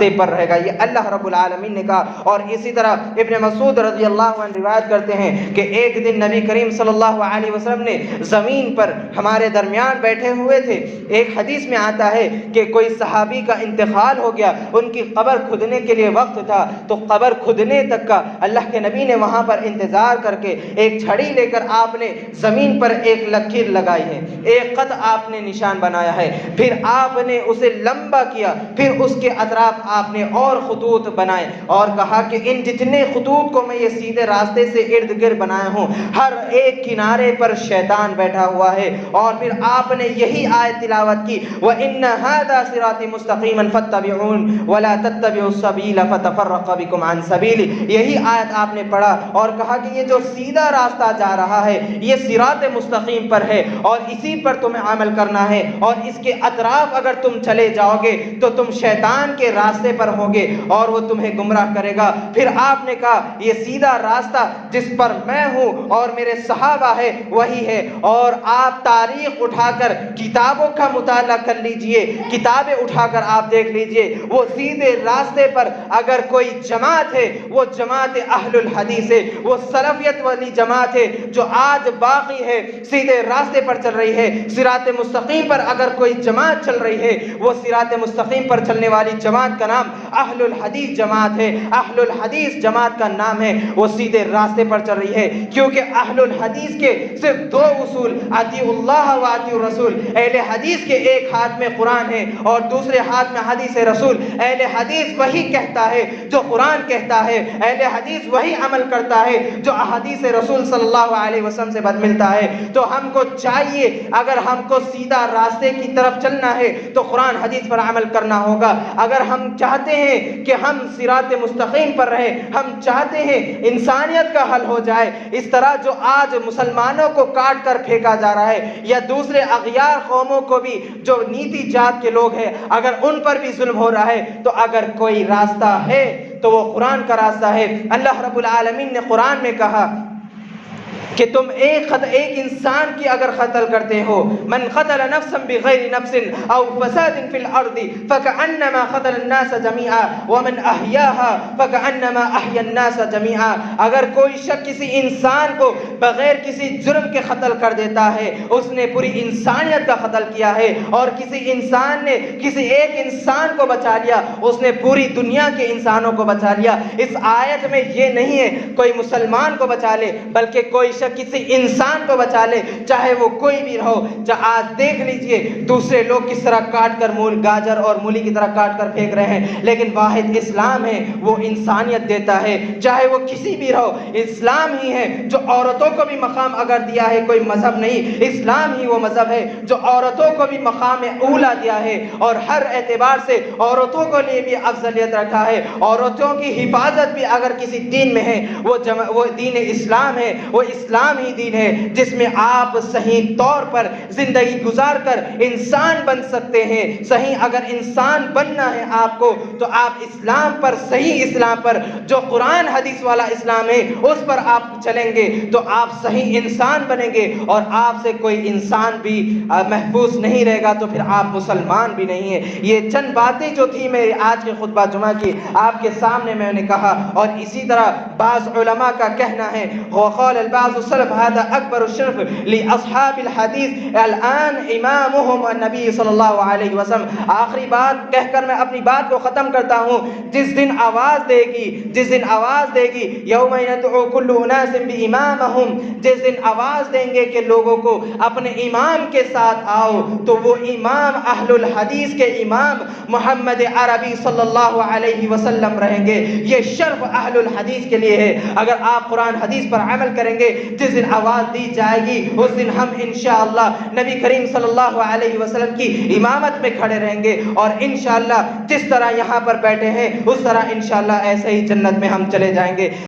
راستے پر رہے گا، یہ اللہ رب العالمین نے کہا۔ اور اسی طرح ابن مسعود رضی اللہ عنہ روایت کرتے ہیں کہ ایک دن نبی کریم صلی اللہ علیہ وسلم نے زمین پر ہمارے درمیان بیٹھے ہوئے تھے، ایک حدیث میں آتا ہے کہ کوئی صحابی کا انتقال ہو گیا، ان کی قبر کھودنے کے لیے وقت تھا، تو قبر کھودنے تک کا اللہ کے نبی نے وہاں پر انتظار کر کے ایک چھڑی لے کر آپ نے زمین پر ایک لکیر لگائی ہے، ایک خط آپ نے نشان بنایا ہے، پھر آپ نے اسے لمبا کیا، پھر اس کے اطراف آپ نے اور خطوط بنائے اور کہا کہ ان جتنے خطوط کو میں یہ سیدھے راستے سے ارد گرد بنایا ہوں، ہر ایک کنارے پر شیطان بیٹھا ہوا ہے۔ اور پھر آپ نے یہی آیت تلاوت کی، وَإِنَّ هَذَا صِرَاطِ مُسْتَقِيمًا فَاتَّبِعُونِ وَلَا تَتَّبِعُوا السَّبِيلَ فَتَفَرَّقَ بِكُمْ عَنْ سَبِيلِهِ، یہی آیت آپ نے پڑھا اور کہا کہ یہ جو سیدھا راستہ جا رہا ہے یہ صراط مستقیم پر ہے اور اسی پر تمہیں عمل کرنا ہے، اور اس کے اطراف اگر تم چلے جاؤ گے تو تم شیطان کے راستے پر ہوگے اور وہ تمہیں گمراہ کرے گا۔ پھر آپ نے کہا یہ سیدھا راستہ جس پر میں ہوں اور میرے صحابہ ہے وہی ہے، اور آپ تاریخ اٹھا کر کتابوں کا مطالعہ کر لیجئے، کتابیں اٹھا کر آپ دیکھ لیجئے، وہ سیدھے راستے پر اگر کوئی جماعت ہے وہ جماعت اہل الحدیث ہے، وہ سلفیت والی جماعت ہے جو آج باقی ہے، سیدھے راستے پر چل رہی ہے۔ صراط مستقیم پر اگر کوئی جماعت چل رہی ہے وہ صراط مستقیم پر چلنے والی جماعت کا نام اہل الحدیث جماعت ہے، اہل الحدیث جماعت کا نام ہے، وہ سیدھے راستے پر چل رہی ہے، کیونکہ اہل الحدیث کے صرف دو اصول، اطیعوا اللہ و اطیعوا الرسول۔ اہل حدیث کے ایک ہاتھ میں قرآن ہے اور دوسرے ہاتھ میں حدیث رسول۔ اہل حدیث وہی کہتا ہے جو قرآن کہتا ہے، اہل حدیث وہی عمل کرتا ہے جو احادیث رسول صلی اللہ علیہ وسلم سے بد ملتا ہے۔ تو ہم کو چاہیے اگر ہم کو سیدھا راستے کی طرف چلنا ہے تو قرآن حدیث پر عمل کرنا ہوگا۔ اگر ہم چاہتے ہیں کہ ہم صراط مستقیم پر رہیں، ہم چاہتے ہیں انسانیت کا حل ہو جائے، اس طرح جو آج مسلمانوں کو کاٹ کر پھینکا جا رہا ہے یا دوسرے اغیار قوموں کو بھی جو نیتی جات کے لوگ ہیں اگر ان پر بھی ظلم ہو رہا ہے، تو اگر کوئی راستہ ہے تو وہ قرآن کا راستہ ہے۔ اللہ رب العالمین نے قرآن میں کہا کہ تم ایک انسان کی اگر قتل کرتے ہو، من قتل نفسا بغیر نفس او فساد فی الارض فکأنما قتل الناس جميعا ومن احیاها فکأنما احیا الناس جميعا، اگر کوئی شخص کسی انسان کو بغیر کسی جرم کے قتل کر دیتا ہے اس نے پوری انسانیت کا قتل کیا ہے، اور کسی انسان نے کسی ایک انسان کو بچا لیا اس نے پوری دنیا کے انسانوں کو بچا لیا۔ اس آیت میں یہ نہیں ہے کوئی مسلمان کو بچا لے، بلکہ کوئی کسی انسان کو بچا لے، چاہے وہ کوئی بھی رہو۔ آج دیکھ لیجئے دوسرے لوگ کس طرح کاٹ کر گاجر اور مولی کی طرح کاٹ کر پھینک رہے ہیں، لیکن واحد اسلام ہے وہ انسانیت دیتا ہے، چاہے وہ کسی بھی رہو۔ اسلام ہی ہے جو عورتوں کو بھی مقام اگر دیا ہے، کوئی مذہب نہیں، اسلام ہی وہ مذہب ہے جو عورتوں کو بھی مقام اولا دیا ہے اور ہر اعتبار سے عورتوں کو لیے بھی افضلیت رکھا ہے۔ عورتوں کی حفاظت بھی اگر کسی دین میں ہے وہ دین اسلام ہے، وہ اسلام ہی دین ہے جس میں آپ صحیح طور پر زندگی گزار کر انسان بن سکتے ہیں۔ صحیح اگر انسان بننا ہے آپ کو تو آپ اسلام پر، صحیح اسلام پر جو قرآن حدیث والا اسلام ہے اس پر آپ چلیں گے تو آپ صحیح انسان بنیں گے، اور آپ سے کوئی انسان بھی محفوظ نہیں رہے گا تو پھر آپ مسلمان بھی نہیں ہیں۔ یہ چند باتیں جو تھی میری آج کے خطبہ جمعہ کی آپ کے سامنے میں نے کہا، اور اسی طرح بعض علماء کا کہنا ہے وقال البعض السلف هذا اکبر الشرف لاصحاب الحدیث الان امامهم النبی صلی اللہ علیہ وسلم۔ آخری بات کہہ کر میں اپنی بات کو ختم کرتا ہوں، جس دن آواز دے گی یوم ندعو کل اناس بامامہم، جس دن آواز دیں گے کہ لوگوں کو اپنے امام کے ساتھ آؤ، تو وہ امام اہل الحدیث کے امام محمد عربی صلی اللہ علیہ وسلم رہیں گے۔ یہ شرف اہل الحدیث کے لیے ہے۔ اگر آپ قرآن حدیث پر عمل کریں گے، جس دن آواز دی جائے گی اس دن ہم انشاءاللہ نبی کریم صلی اللہ علیہ وسلم کی امامت میں کھڑے رہیں گے، اور انشاءاللہ جس طرح یہاں پر بیٹھے ہیں اس طرح انشاءاللہ ایسے ہی جنت میں ہم چلے جائیں گے۔